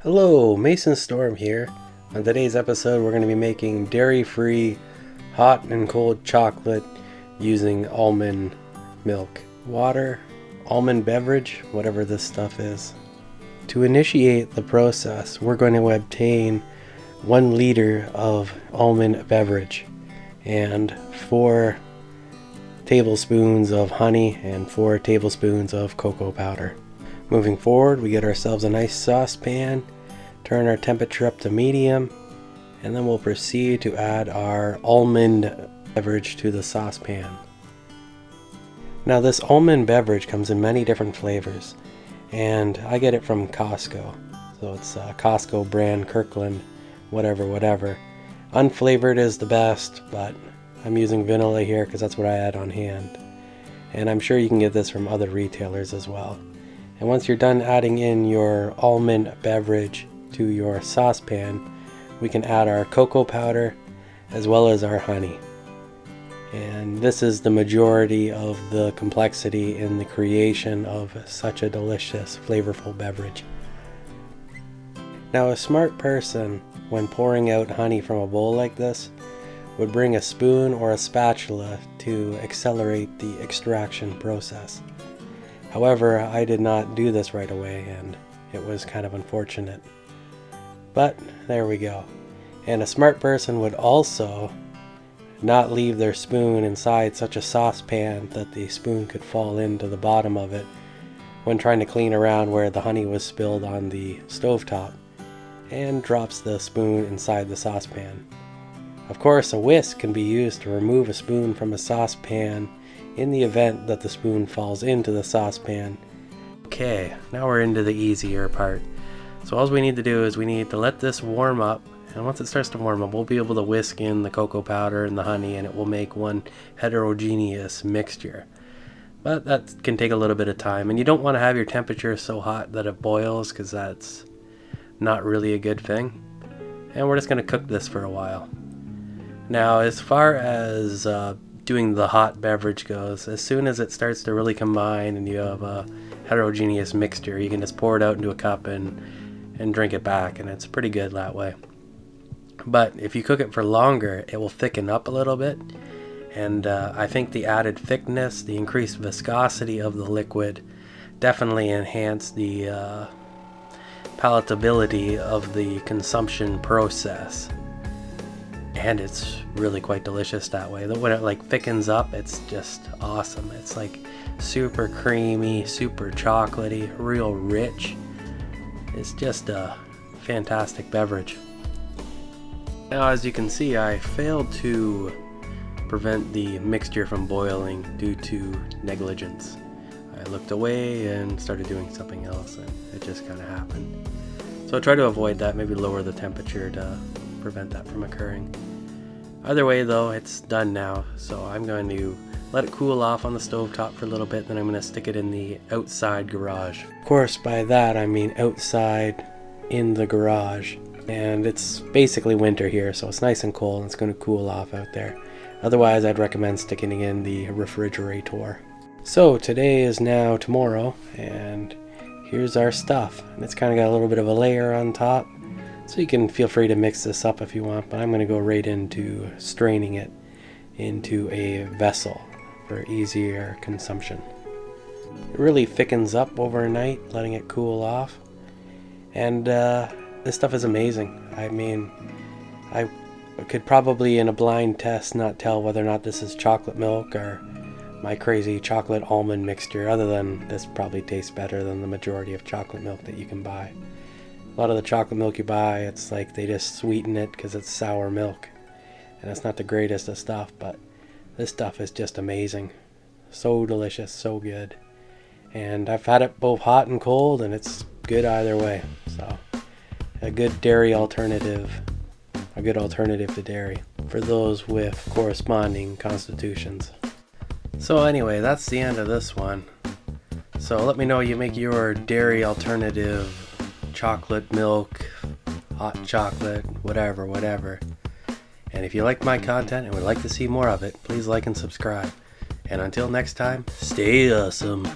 Hello, Mason Storm here. On today's episode, we're going to be making dairy-free hot and cold chocolate using almond milk, water, almond beverage, whatever this stuff is. To initiate the process, we're going to obtain 1 liter of almond beverage and 4 tablespoons of honey and 4 tablespoons of cocoa powder. Moving forward, we get ourselves a nice saucepan, turn our temperature up to medium, and then we'll proceed to add our almond beverage to the saucepan. Now this almond beverage comes in many different flavors, and I get it from Costco. So it's Costco brand, Kirkland, whatever. Unflavored is the best, but I'm using vanilla here because that's what I had on hand. And I'm sure you can get this from other retailers as well. And once you're done adding in your almond beverage to your saucepan, we can add our cocoa powder as well as our honey. And this is the majority of the complexity in the creation of such a delicious, flavorful beverage. Now, a smart person, when pouring out honey from a bowl like this, would bring a spoon or a spatula to accelerate the extraction process. However, I did not do this right away, and it was kind of unfortunate. But there we go. And a smart person would also not leave their spoon inside such a saucepan that the spoon could fall into the bottom of it when trying to clean around where the honey was spilled on the stovetop, and drops the spoon inside the saucepan. Of course, a whisk can be used to remove a spoon from a saucepan in the event that the spoon falls into the saucepan. Okay, now we're into the easier part. So all we need to do is we need to let this warm up, and once it starts to warm up, we'll be able to whisk in the cocoa powder and the honey, and it will make one heterogeneous mixture. But that can take a little bit of time, and you don't want to have your temperature so hot that it boils, because that's not really a good thing. And we're just going to cook this for a while. Now, as far as doing the hot beverage goes, as soon as it starts to really combine and you have a heterogeneous mixture, you can just pour it out into a cup and drink it back, and it's pretty good that way. But if you cook it for longer, it will thicken up a little bit, and I think the added thickness, the increased viscosity of the liquid definitely enhance the palatability of the consumption process. And it's really quite delicious that way. When it thickens up, it's just awesome. It's super creamy, super chocolatey, real rich. It's just a fantastic beverage. Now, as you can see, I failed to prevent the mixture from boiling due to negligence. I looked away and started doing something else, and it just kind of happened. So try to avoid that, maybe lower the temperature to prevent that from occurring. Either way though, it's done now, so I'm going to let it cool off on the stovetop for a little bit, then I'm going to stick it in the outside garage. Of course, by that I mean outside in the garage, and it's basically winter here, so it's nice and cold and it's going to cool off out there. Otherwise, I'd recommend sticking it in the refrigerator. So today is now tomorrow, and here's our stuff, and it's kind of got a little bit of a layer on top. So you can feel free to mix this up if you want, but I'm going to go right into straining it into a vessel for easier consumption. It really thickens up overnight, letting it cool off. And this stuff is amazing. I mean, I could probably in a blind test not tell whether or not this is chocolate milk or my crazy chocolate almond mixture, other than this probably tastes better than the majority of chocolate milk that you can buy. A lot of the chocolate milk you buy, it's they just sweeten it because it's sour milk. And it's not the greatest of stuff, but this stuff is just amazing. So delicious, so good. And I've had it both hot and cold, and it's good either way. So, a good dairy alternative. A good alternative to dairy for those with corresponding constitutions. So anyway, that's the end of this one. So let me know you make your dairy alternative chocolate milk, hot chocolate, whatever. And if you like my content and would like to see more of it, please like and subscribe. And until next time, stay awesome.